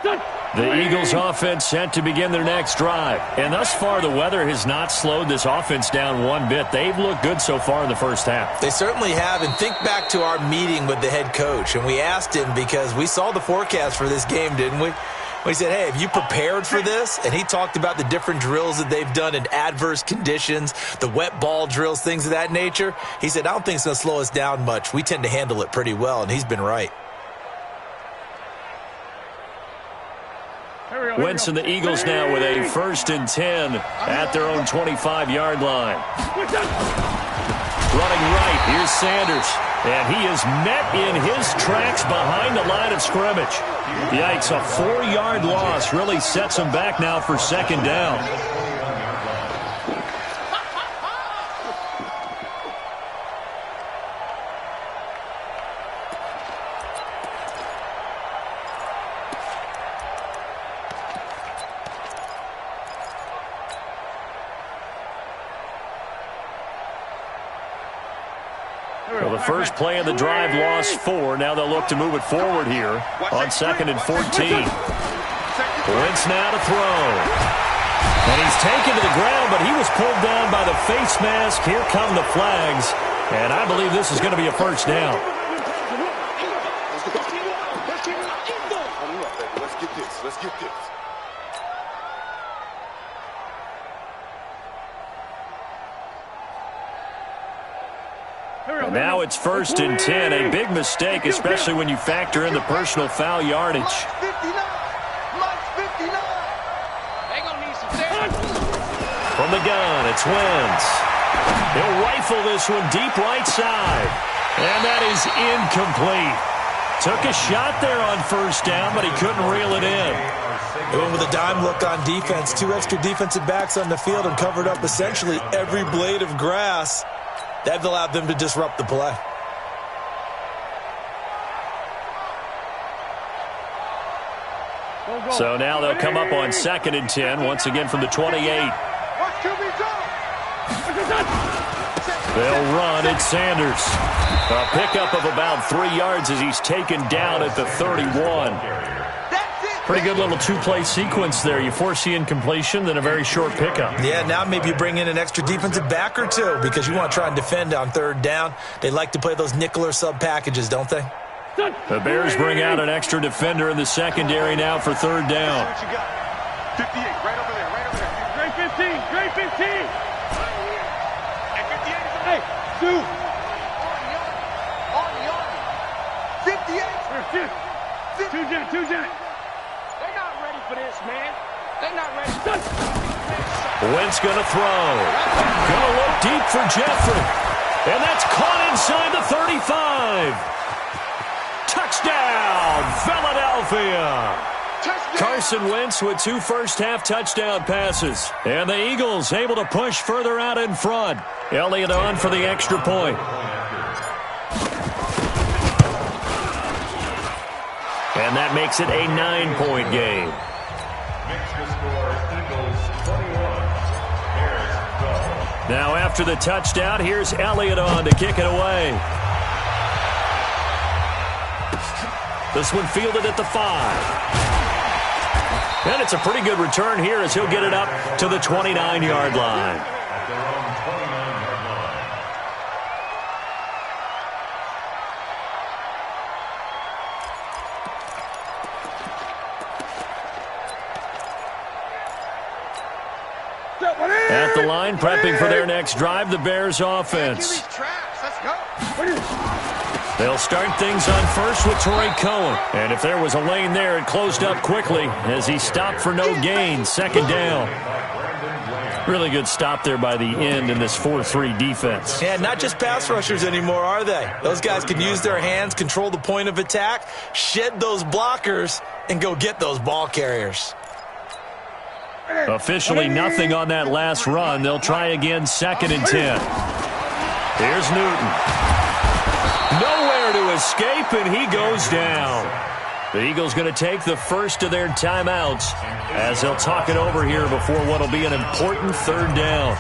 The Eagles offense set to begin their next drive. And thus far, the weather has not slowed this offense down one bit. They've looked good so far in the first half. They certainly have. And think back to our meeting with the head coach. And we asked him because we saw the forecast for this game, didn't we? We said, hey, have you prepared for this? And he talked about the different drills that they've done in adverse conditions, the wet ball drills, things of that nature. He said, I don't think it's going to slow us down much. We tend to handle it pretty well, and he's been right. Wentz and the Eagles now with a 1st and 10 at their own 25-yard line. Running right, here's Sanders. And he is met in his tracks behind the line of scrimmage. Yikes, a 4-yard loss really sets him back now for 2nd down. Well, the first play of the drive lost 4. Now they'll look to move it forward here on 2nd and 14. Wentz now to throw. And he's taken to the ground, but he was pulled down by the face mask. Here come the flags. And I believe this is going to be a 1st down. Let's get this. Now it's 1st and 10. A big mistake, especially when you factor in the personal foul yardage. From the gun, it's Wentz. He'll rifle this one deep right side. And that is incomplete. Took a shot there on 1st down, but he couldn't reel it in. They went with a dime look on defense. 2 extra defensive backs on the field and covered up essentially every blade of grass. That allowed them to disrupt the play. So now they'll come up on 2nd and 10, once again from the 28. They'll run. It's Sanders. A pickup of about 3 yards as he's taken down at the 31. Pretty good little 2-play sequence there. You force the incompletion, then a very short pickup. Yeah, now maybe you bring in an extra defensive back or 2 because you want to try and defend on 3rd down. They like to play those nickel or sub packages, don't they? The Bears bring out an extra defender in the secondary now for 3rd down. 58, right over there, right over there. Great 15, great 15. And 58 is Hey, Stu. 58. 2 jet. They're not ready for this, man. They're not ready. Wentz going to throw. Going to look deep for Jeffrey. And that's caught inside the 35. Touchdown, Philadelphia. Carson Wentz with 2 first-half touchdown passes. And the Eagles able to push further out in front. Elliott on for the extra point. And that makes it a 9-point game. Now after the touchdown, here's Elliott on to kick it away. This one fielded at the 5. And it's a pretty good return here as he'll get it up to the 29-yard line. At the line, prepping for their next drive, the Bears offense. They'll start things on first with Torrey Cohen. And if there was a lane there, it closed up quickly as he stopped for no gain. 2nd down. Really good stop there by the end in this 4-3 defense. Yeah, not just pass rushers anymore, are they? Those guys can use their hands, control the point of attack, shed those blockers, and go get those ball carriers. Officially nothing on that last run. They'll try again 2nd and 10. Here's Newton. Nowhere to escape, and he goes down. The Eagles going to take the first of their timeouts as they'll talk it over here before what will be an important 3rd down.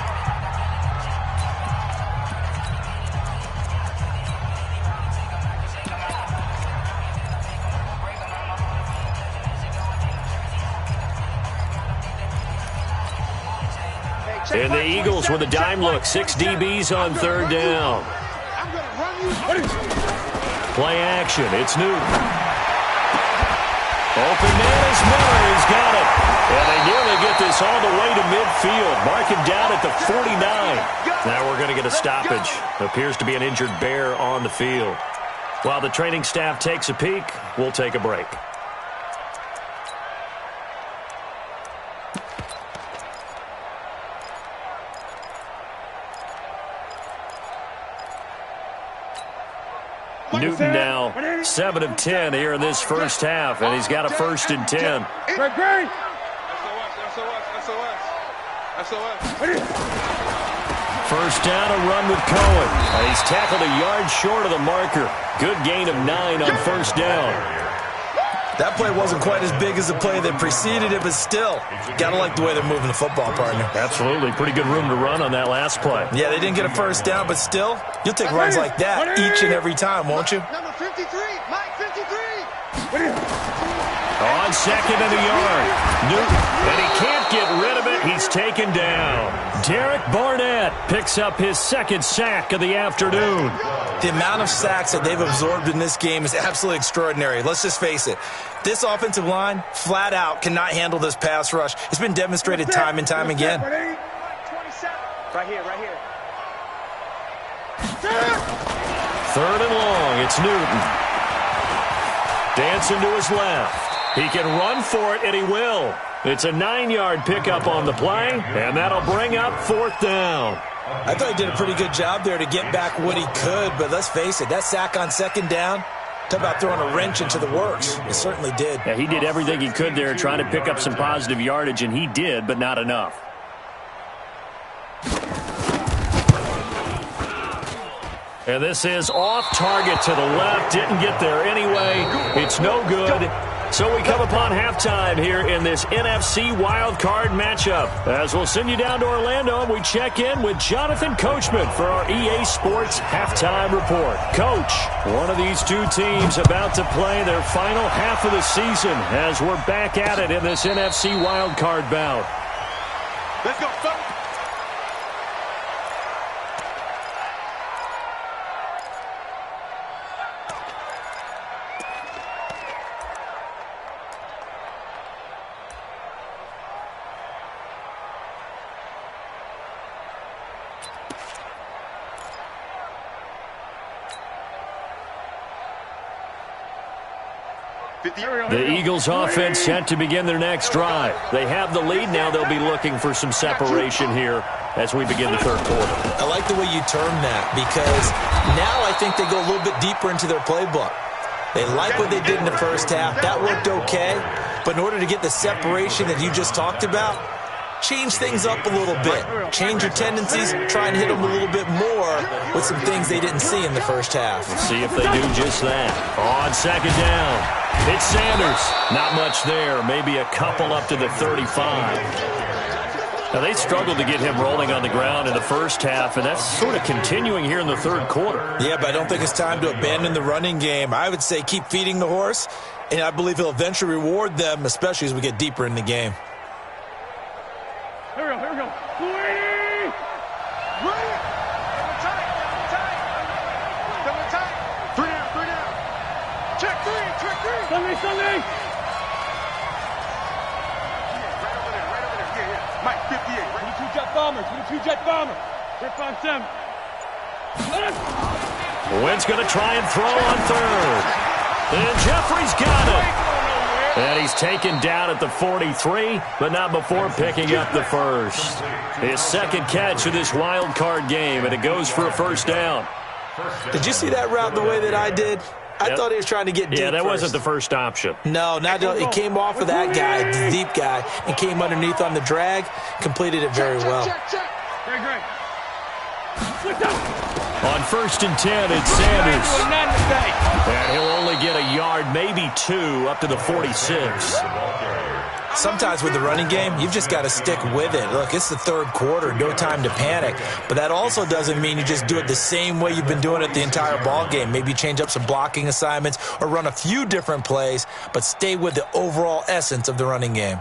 And the Eagles with a dime look. 6 DBs on third down. Play action. It's Newton. Open man is Miller. He's got it. And they nearly get this all the way to midfield. Mark him down at the 49. Now we're going to get a stoppage. Appears to be an injured Bear on the field. While the training staff takes a peek, we'll take a break. Newton now 7 of 10 here in this first half, and he's got a 1st and 10. First down, a run with Cohen. And he's tackled a yard short of the marker. Good gain of 9 on first down. That play wasn't quite as big as the play that preceded it, but still, gotta like the way they're moving the football, partner. Absolutely. Pretty good room to run on that last play. Yeah, they didn't get a first down, but still, you'll take runs like that each and every time, won't you? Number 53, Mike 53. On second and a yard. Newton, and he can't get rid of it. He's taken down. Derek Barnett picks up his 2nd sack of the afternoon. The amount of sacks that they've absorbed in this game is absolutely extraordinary. Let's just face it. This offensive line, flat out, cannot handle this pass rush. It's been demonstrated time and time again. Right here, right here. 3rd and long. It's Newton. Dancing to his left. He can run for it, and he will. It's a 9-yard pickup on the play, and that'll bring up 4th down. I thought he did a pretty good job there to get back what he could, but let's face it, that sack on 2nd down, talk about throwing a wrench into the works. It certainly did. Yeah, he did everything he could there trying to pick up some positive yardage, and he did, but not enough. And this is off target to the left. Didn't get there anyway. It's no good. So we come upon halftime here in this NFC wildcard matchup. As we'll send you down to Orlando, we check in with Jonathan Coachman for our EA Sports Halftime Report. Coach, one of these two teams about to play their final half of the season as we're back at it in this NFC wildcard bout. Let's go, son. The Eagles offense set to begin their next drive. They have the lead. Now they'll be looking for some separation here as we begin the 3rd quarter. I like the way you term that because now I think they go a little bit deeper into their playbook. They like what they did in the first half. That worked okay. But in order to get the separation that you just talked about, change things up a little bit. Change your tendencies. Try and hit them a little bit more with some things they didn't see in the first half. We'll see if they do just that. On 2nd down, it's Sanders. Not much there. Maybe a couple up to the 35. Now, they struggled to get him rolling on the ground in the first half, and that's sort of continuing here in the 3rd quarter. Yeah, but I don't think it's time to abandon the running game. I would say keep feeding the horse, and I believe he'll eventually reward them, especially as we get deeper in the game. Here we go, here we go. 20! Right. Double tight. 3 down. Check 3, check 3. Sunday, Sunday! Right over there. Yeah. Mike, 58. Right. 22 jet bomber, 22 jet bomber. Rip on 7. Wentz going to try and throw on 3rd. And Jeffrey's got it. And he's taken down at the 43, but not before picking up the 1st. His 2nd catch of this wild card game, and it goes for a 1st down. Did you see that route the way that I did? I thought he was trying to get deep. Yeah, that first. wasn't the first option. No, it came off of that guy, the deep guy, and came underneath on the drag, completed it very well. Check. Very great. On 1st and 10, it's Sanders. And he'll only get a yard, maybe 2, up to the 46. Sometimes with the running game, you've just got to stick with it. Look, it's the 3rd quarter, no time to panic. But that also doesn't mean you just do it the same way you've been doing it the entire ball game. Maybe change up some blocking assignments or run a few different plays, but stay with the overall essence of the running game.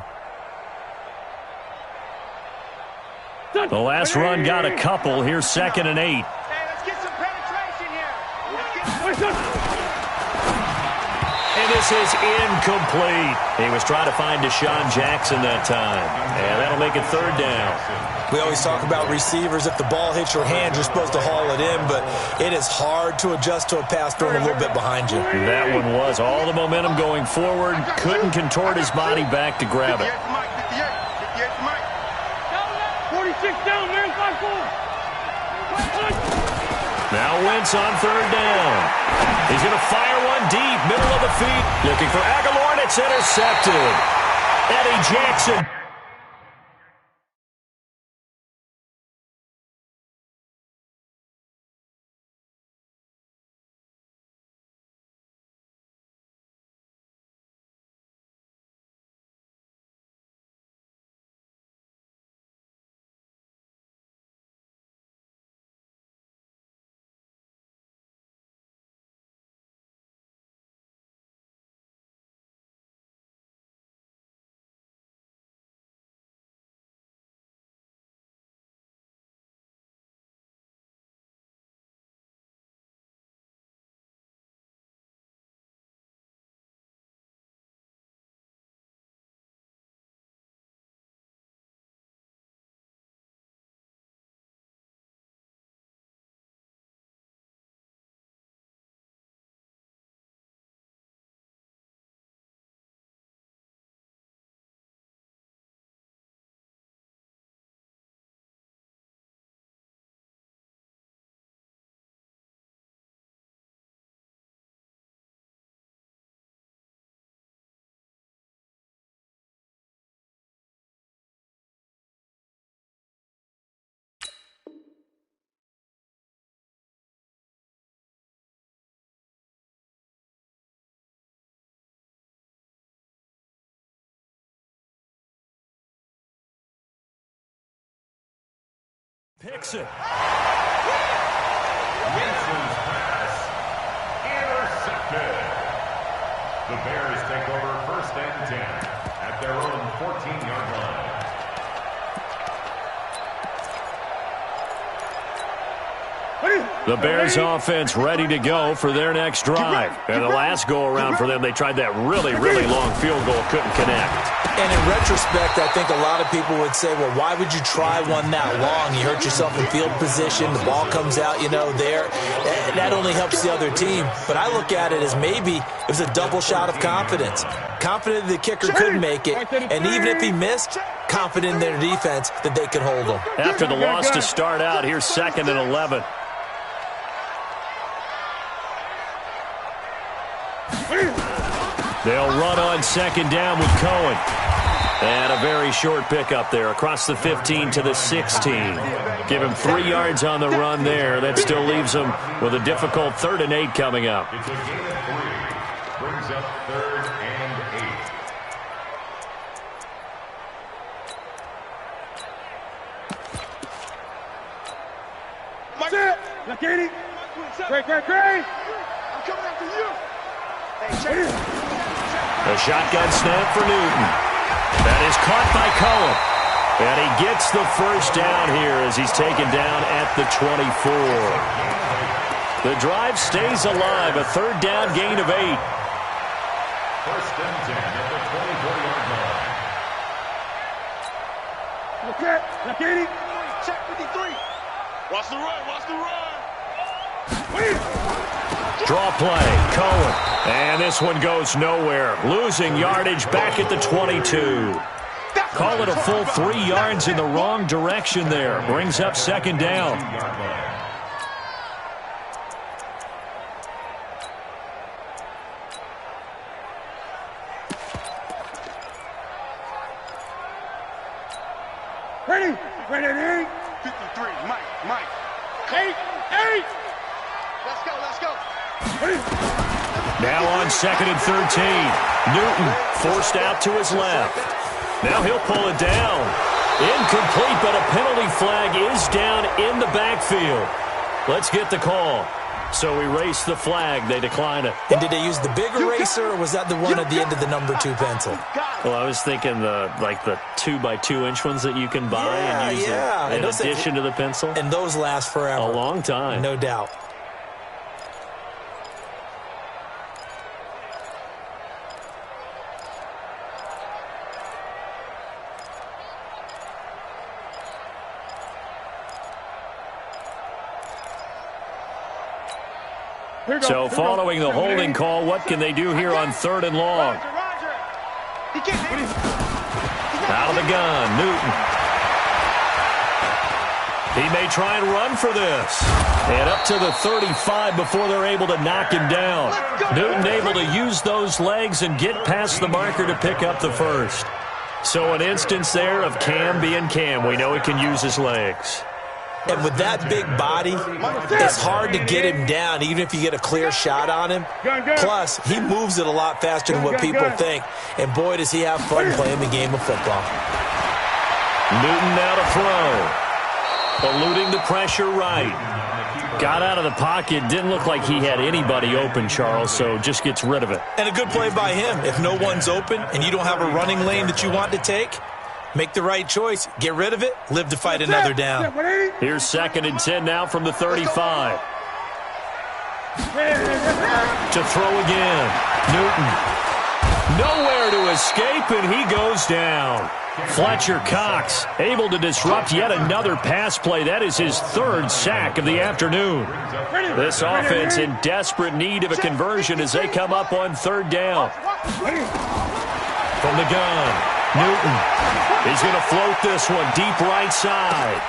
The last run got a couple. Here's 2nd and 8. Hey, let's get some penetration here. And this is incomplete. He was trying to find Deshaun Jackson that time. And that'll make it 3rd down. We always talk about receivers. If the ball hits your hand, you're supposed to haul it in, but it is hard to adjust to a pass thrown a little bit behind you. That one was all the momentum going forward. Couldn't contort his body back to grab it. 58 Mike, 58 Mike. 46 down, man, 5-4. Now Wentz on 3rd down. He's going to fire one deep, middle of the feet. Looking for Aguilar, and it's intercepted. Eddie Jackson. Picks it. Winston's pass intercepted. The Bears take over 1st and 10 at their own 14-yard line. The Bears offense ready to go for their next drive. And the last go-around for them, they tried that really, really long field goal, couldn't connect. And in retrospect, I think a lot of people would say, well, why would you try one that long? You hurt yourself in field position. The ball comes out, there. That only helps the other team. But I look at it as maybe it was a double shot of confidence. Confident the kicker could make it. And even if he missed, confident in their defense that they could hold him. After the loss to start out, here's 2nd and 11. They'll run on 2nd down with Cohen. And a very short pickup there across the 15 to the 16. Give him 3 yards on the run there. That still leaves him with a difficult 3rd and 8 coming up. It's a gain of 3. Brings up 3rd and 8. That's it. Look at it. Great. I'm coming after you. Hey, check it. A shotgun snap for Newton. That is caught by Cohen. And he gets the 1st down here as he's taken down at the 24. The drive stays alive. A 3rd down gain of 8. 1st and 10 at the 24-yard line. Look at it. Check 53. Watch the run. Draw play, Cohen. And this one goes nowhere. Losing yardage back at the 22. Call it a full 3 yards in the wrong direction there. Brings up 2nd down. Ready. 53 Mike. 8. Let's go. Now on 2nd and 13. Newton forced out to his left. Now he'll pull it down. Incomplete, but a penalty flag is down in the backfield. Let's get the call. So erase the flag. They decline it. And did they use the big eraser, or was that the one at the end of the number 2 pencil? Well, I was thinking the 2x2-inch ones that you can buy and use in addition to the pencil. And those last forever. A long time. No doubt. So following the holding call, what can they do here on 3rd and long? Out of the gun, Newton. He may try and run for this. And up to the 35 before they're able to knock him down. Newton able to use those legs and get past the marker to pick up the first. So an instance there of Cam being Cam. We know he can use his legs. And with that big body, it's hard to get him down, even if you get a clear shot on him. Plus, he moves it a lot faster than what people think. And boy, does he have fun playing the game of football. Newton now to throw. Eluding the pressure right. Got out of the pocket. Didn't look like he had anybody open, Charles, so just gets rid of it. And a good play by him. If no one's open and you don't have a running lane that you want to take, make the right choice. Get rid of it. Live to fight another down. Here's 2nd and 10 now from the 35. To throw again. Newton. Nowhere to escape, and he goes down. Fletcher Cox able to disrupt yet another pass play. That is his 3rd sack of the afternoon. This offense in desperate need of a conversion as they come up on 3rd down. From the gun, Newton. He's going to float this one deep right side.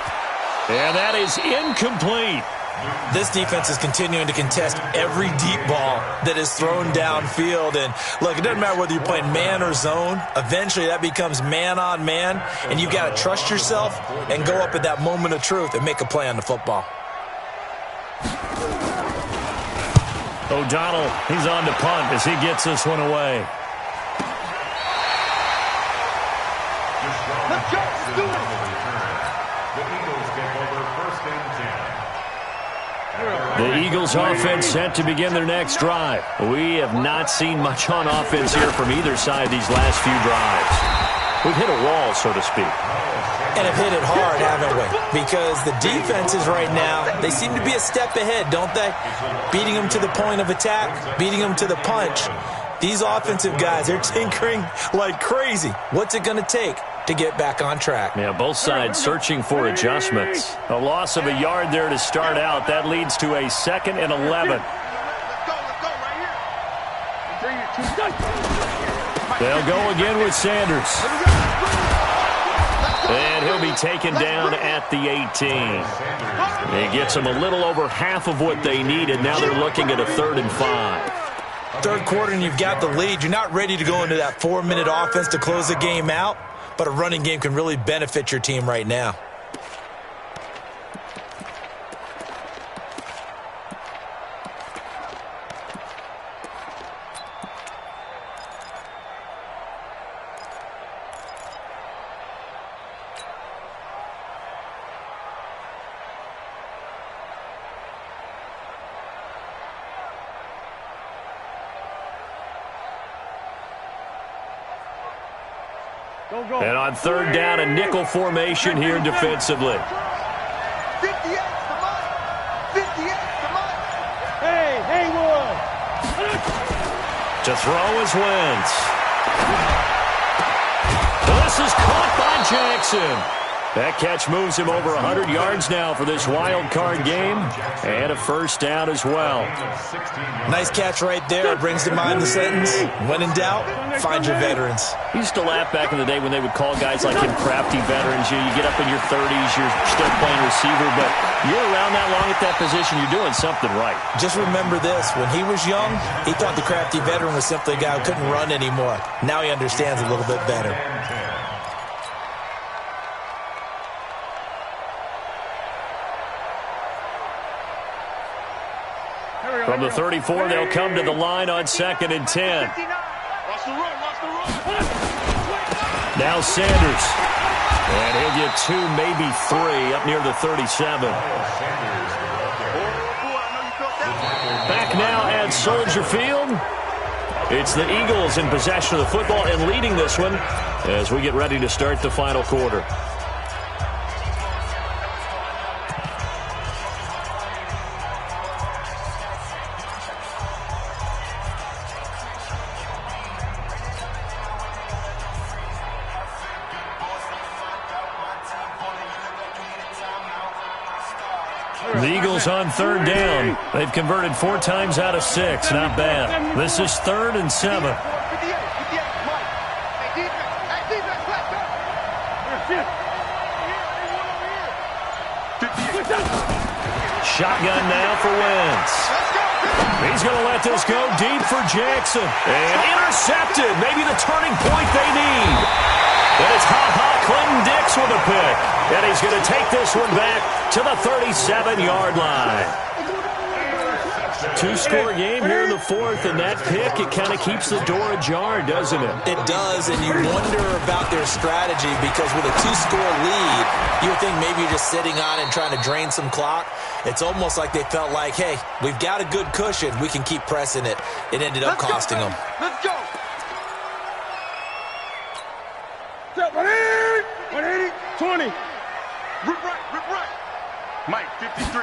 And that is incomplete. This defense is continuing to contest every deep ball that is thrown downfield. And, look, it doesn't matter whether you're playing man or zone. Eventually that becomes man on man. And you've got to trust yourself and go up at that moment of truth and make a play on the football. O'Donnell, he's on to punt as he gets this one away. The Eagles offense set to begin their next drive. We have not seen much on offense here from either side these last few drives. We've hit a wall, so to speak. And have hit it hard, haven't we? Because the defenses right now, they seem to be a step ahead, don't they? Beating them to the point of attack, beating them to the punch. These offensive guys, they're tinkering like crazy. What's it going to take to get back on track? Yeah, both sides searching for adjustments. A loss of a yard there to start out. That leads to a 2nd and 11. They'll go again with Sanders. And he'll be taken down at the 18. He gets them a little over half of what they needed. Now they're looking at a 3rd and 5. 3rd quarter and you've got the lead. You're not ready to go into that 4-minute offense to close the game out, but a running game can really benefit your team right now. And on 3rd down, a nickel formation here defensively. 58 to Mike. 58 to Mike. Hey, Haywood. To throw is Wentz. This is caught by Jackson. That catch moves him over 100 yards now for this wild card game. And a 1st down as well. Nice catch right there. Brings to mind the sentence, when in doubt, find your veterans. I used to laugh back in the day when they would call guys like him crafty veterans. You get up in your 30s, you're still playing receiver, but you're around that long at that position, you're doing something right. Just remember this. When he was young, he thought the crafty veteran was simply a guy who couldn't run anymore. Now he understands a little bit better. From the 34, they'll come to the line on 2nd and 10. Now Sanders. And he'll get 2, maybe 3 up near the 37. Soldier Field. It's the Eagles in possession of the football and leading this one as we get ready to start the final quarter. The Eagles on third down. They've converted 4 times out of 6. Not bad. This is 3rd and 7. Shotgun now for Wentz. He's going to let this go deep for Jackson. And intercepted. Maybe the turning point they need. And it's Clinton Dix with a pick. And he's going to take this one back to the 37-yard line. 2-score game here in the 4th, and that pick, it kind of keeps the door ajar, doesn't it? It does, and you wonder about their strategy because with a 2-score lead, you would think maybe you're just sitting on it and trying to drain some clock. It's almost like they felt like, hey, we've got a good cushion. We can keep pressing it. It ended up costing them. Let's go. 180, 20. Rip right. Mike, 53.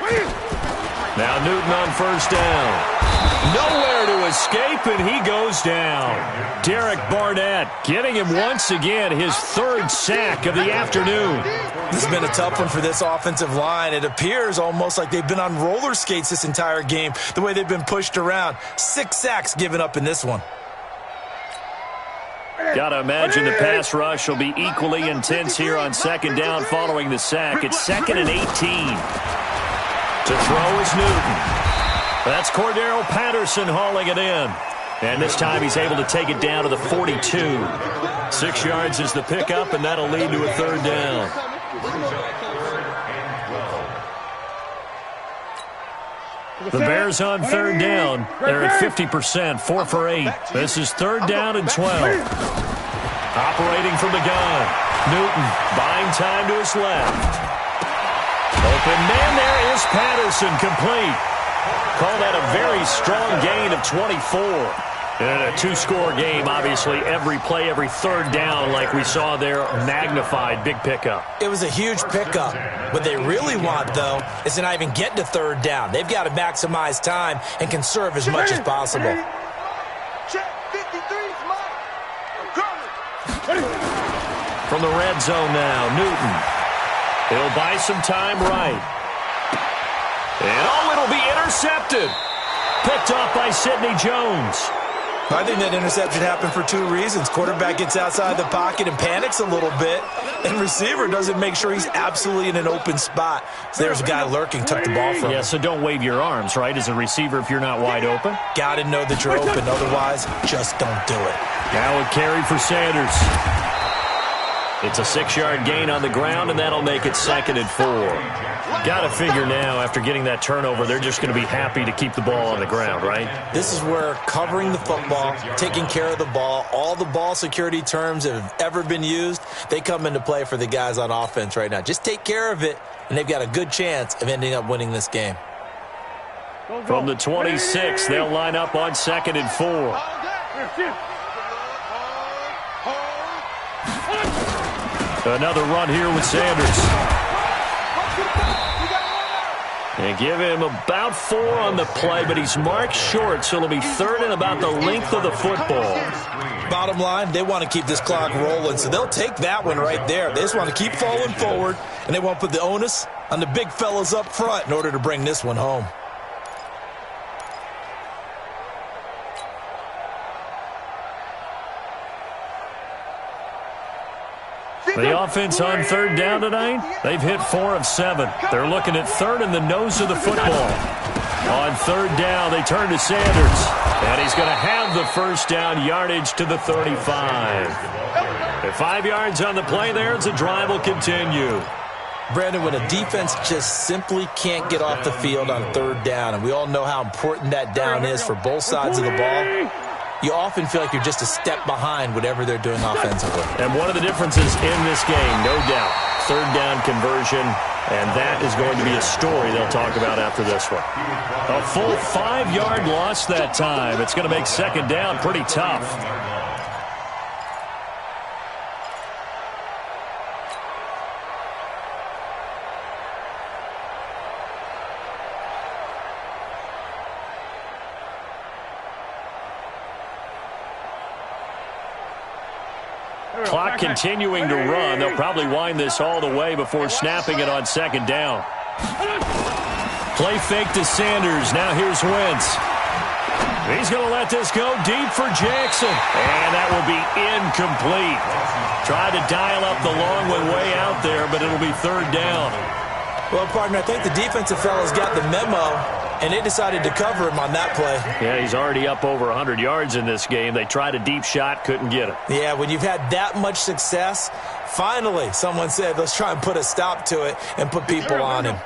Now Newton on first down. Nowhere to escape, and he goes down. Derek Barnett getting him once again his 3rd sack of the afternoon. This has been a tough one for this offensive line. It appears almost like they've been on roller skates this entire game, the way they've been pushed around. 6 sacks given up in this one. Got to imagine the pass rush will be equally intense here on 2nd down following the sack. It's 2nd and 18. To throw is Newton. That's Cordero Patterson hauling it in. And this time he's able to take it down to the 42. 6 yards is the pickup, and that'll lead to a 3rd down. The Bears on 3rd down. They're at 50%, 4 for 8. This is 3rd down and 12. Operating from the gun. Newton buying time to his left. Open man, there is Patterson, complete. Call that a very strong gain of 24. And a 2-score game, obviously, every play, every 3rd down, like we saw there, magnified, big pickup. It was a huge pickup. What they really want, though, is to not even get to 3rd down. They've got to maximize time and conserve as much as possible. Check 53's Mike. I'm coming. From the red zone now, Newton. He'll buy some time right. And, it'll be intercepted. Picked off by Sidney Jones. I think that interception happened for 2 reasons. Quarterback gets outside the pocket and panics a little bit, and receiver doesn't make sure he's absolutely in an open spot. So there's a guy lurking, took the ball from him. Yeah, so don't wave your arms, right, as a receiver if you're not wide open. Got to know that you're open. Otherwise, just don't do it. Now a carry for Sanders. It's a 6-yard gain on the ground, and that'll make it 2nd and 4. Got to figure now, after getting that turnover, they're just going to be happy to keep the ball on the ground, right? This is where covering the football, taking care of the ball, all the ball security terms that have ever been used, they come into play for the guys on offense right now. Just take care of it, and they've got a good chance of ending up winning this game. From the 26, they'll line up on 2nd and 4. Another run here with Sanders. And give him about 4 on the play, but he's marked short, so it'll be 3rd and about the length of the football. Bottom line, they want to keep this clock rolling, so they'll take that one right there. They just want to keep falling forward, and they want to put the onus on the big fellas up front in order to bring this one home. The offense on 3rd down tonight, they've hit 4 of 7. They're looking at 3rd in the nose of the football. On 3rd down, they turn to Sanders. And he's going to have the 1st down, yardage to the 35. At 5 yards on the play there, the drive will continue. Brandon, when a defense just simply can't get off the field on 3rd down, and we all know how important that down is for both sides of the ball, you often feel like you're just a step behind whatever they're doing offensively. And one of the differences in this game, no doubt, 3rd down conversion And that is going to be a story they'll talk about after this one. A full 5-yard loss that time. It's going to make second down pretty tough. Clock continuing to run. They'll probably wind this all the way before snapping it on second down. Play fake to Sanders. Now here's Wentz. He's going to let this go deep for Jackson. And that will be incomplete. Tried to dial up the long one way out there, but it'll be third down. Well, partner, I think the defensive fellas got the memo, and they decided to cover him on that play. Yeah, he's already up over 100 yards in this game. They tried a deep shot, couldn't get him. Yeah, when you've had that much success, finally someone said, let's try and put a stop to it and put people on him.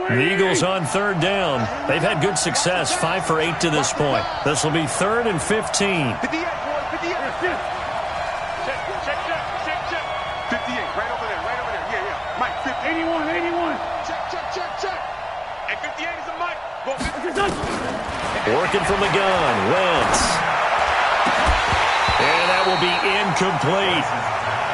The Eagles on third down. They've had good success, 5 for 8 to this point. This will be 3rd and 15. 58, 58. Right over there, right over there. Yeah, yeah. Mike, 50. 81, 81. Check. And 58 is a Mike. Go 50. Working from the gun, Wentz. And that will be incomplete.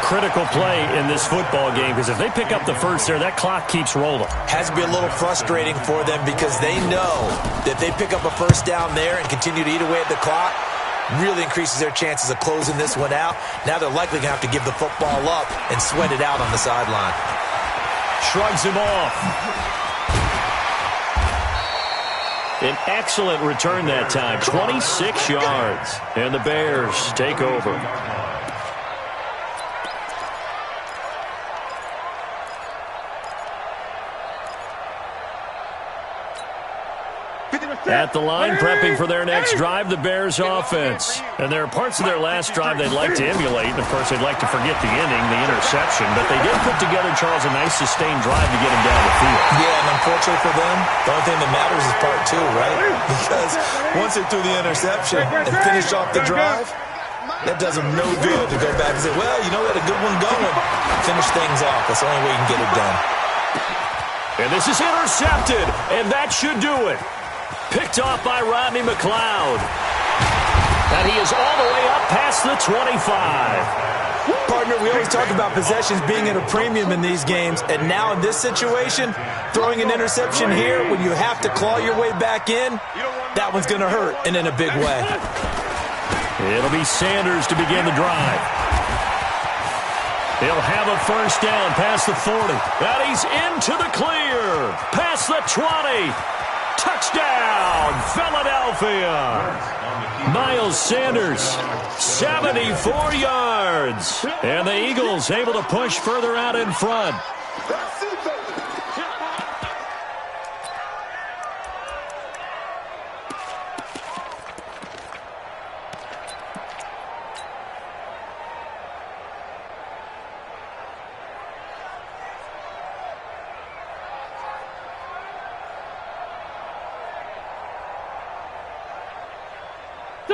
Critical play in this football game because if they pick up the first there, that clock keeps rolling. Has to be a little frustrating for them because they know that they pick up a first down there and continue to eat away at the clock, really increases their chances of closing this one out. Now they're likely going to have to give the football up and sweat it out on the sideline. Shrugs him off. An excellent return that time, 26 yards. And the Bears take over. At the line, prepping for their next drive, the Bears offense. And there are parts of their last drive they'd like to emulate. And, of course, they'd like to forget the inning, the interception. But they did put together, Charles, a nice sustained drive to get him down the field. Yeah, and unfortunately for them, the only thing that matters is part 2, right? Because once they threw the interception and finished off the drive, that does them no good to go back and say, well, you know, we had a good one going. Finish things off. That's the only way you can get it done. And this is intercepted, and that should do it. Picked off by Rodney McLeod. And he is all the way up past the 25. Partner, we always talk about possessions being at a premium in these games, and now in this situation, throwing an interception here when you have to claw your way back in, that one's going to hurt, and in a big way. It'll be Sanders to begin the drive. He'll have a first down past the 40. And he's into the clear. Past the 20. Touchdown, Philadelphia. Miles Sanders, 74 yards. And the Eagles able to push further out in front.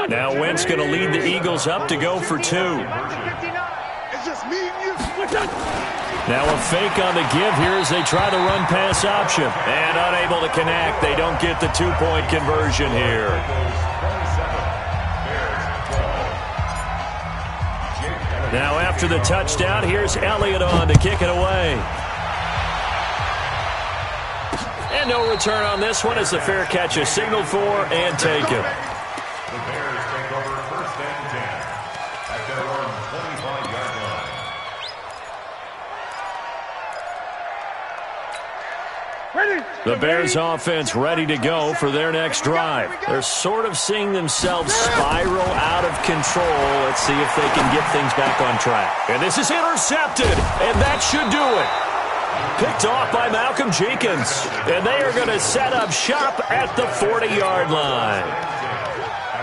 Now Wentz going to lead the Eagles up to go for 2. It's just me and you. Now a fake on the give here as they try the run-pass option. And unable to connect. They don't get the 2-point conversion here. Now after the touchdown, here's Elliott on to kick it away. And no return on this one as the fair catch is signaled for and taken. The Bears take over 1st and 10 at their own 25-yard line. The Bears offense ready to go for their next drive. They're sort of seeing themselves spiral out of control. Let's see if they can get things back on track. And this is intercepted, and that should do it. Picked off by Malcolm Jenkins. And they are going to set up shop at the 40-yard line.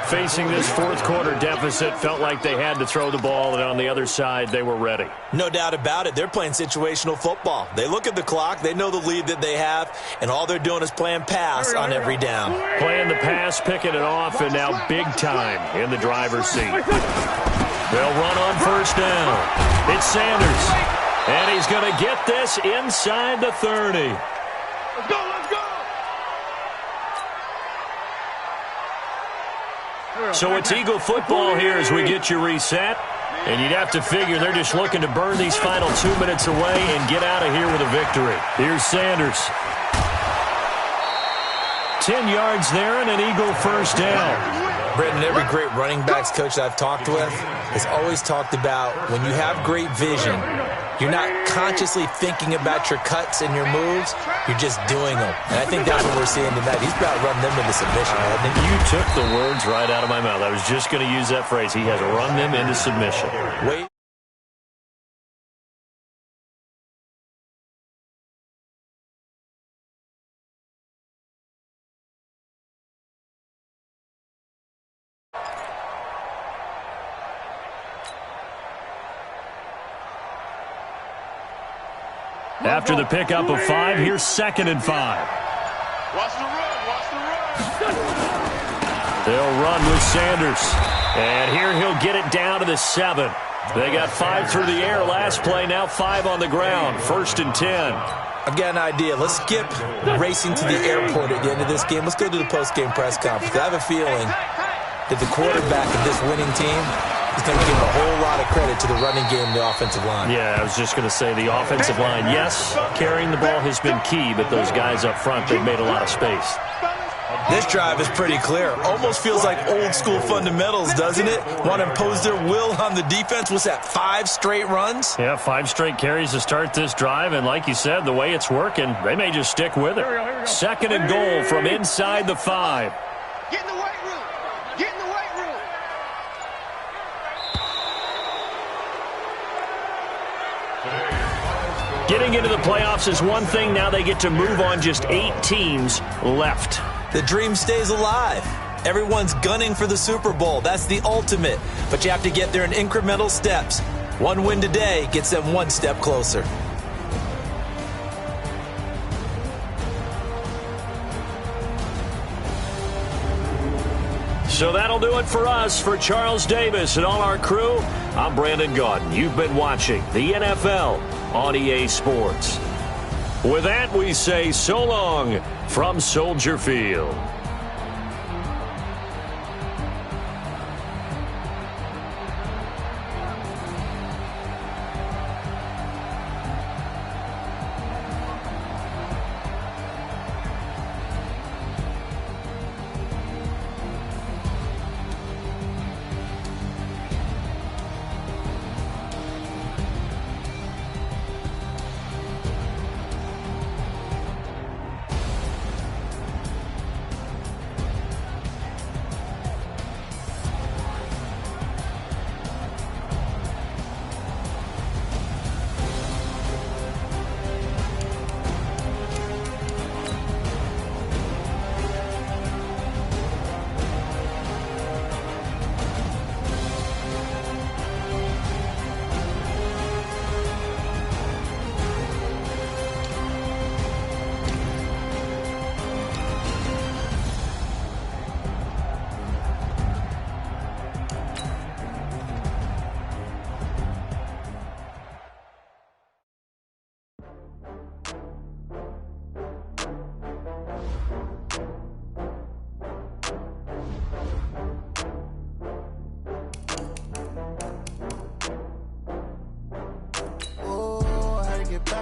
Facing this fourth-quarter deficit, felt like they had to throw the ball, and on the other side, they were ready. No doubt about it. They're playing situational football. They look at the clock. They know the lead that they have, and all they're doing is playing pass on every down. Playing the pass, picking it off, and now big time in the driver's seat. They'll run on first down. It's Sanders. And he's going to get this inside the 30. Let's go, let's go. So it's Eagle football here as we get you reset. And you'd have to figure they're just looking to burn these final 2 minutes away and get out of here with a victory. Here's Sanders. 10 yards there and an Eagle first down. Brendan, every great running backs coach that I've talked with has always talked about when you have great vision, you're not consciously thinking about your cuts and your moves, you're just doing them. And I think that's what we're seeing tonight. He's about to run them into submission, hasn't he? You took the words right out of my mouth. I was just going to use that phrase. He has run them into submission. Wait. After the pickup of 5, here's 2nd and 5. Watch the run, watch the run. They'll run with Sanders. And here he'll get it down to the 7. They got 5 through the air last play, now 5 on the ground. 1st and 10. I've got an idea. Let's skip racing to the airport at the end of this game. Let's go to the post-game press conference. I have a feeling that the quarterback of this winning team is going to give a whole lot of credit to the running game and the offensive line. Yeah, I was just going to say the offensive line. Yes, carrying the ball has been key, but those guys up front, they've made a lot of space. This drive is pretty clear. Almost feels like old-school fundamentals, doesn't it? Want to impose their will on the defense. What's that, 5 straight runs? Yeah, 5 straight carries to start this drive, and like you said, the way it's working, they may just stick with it. 2nd and goal from inside the 5. Get in the weight room. Get in the weight room. Getting into the playoffs is one thing. Now they get to move on. Just 8 teams left. The dream stays alive. Everyone's gunning for the Super Bowl. That's the ultimate. But you have to get there in incremental steps. One win today gets them one step closer. So that'll do it for us. For Charles Davis and all our crew, I'm Brandon Gaudin. You've been watching the NFL on EA Sports. With that, we say so long from Soldier Field.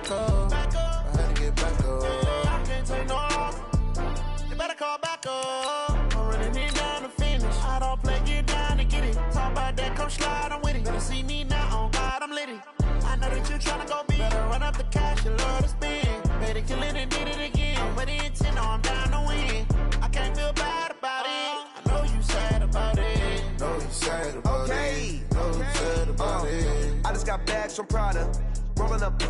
back up. I had to get back up. I can't take no loss. You better call back up. I'm running it down to finish. I don't play, get down to get it. Talk about that, come slide, I'm with it. Better see me now, on God, I'm litty. I know that you tryna go big. Better run up the cash, you love to spend. Better kill it and did it again. I'm with the intent, no, I'm down to win. I can't feel bad about it. I know you sad about it. Know you sad about it. Know you sad about it. I just got bags from Prada. Rolling up.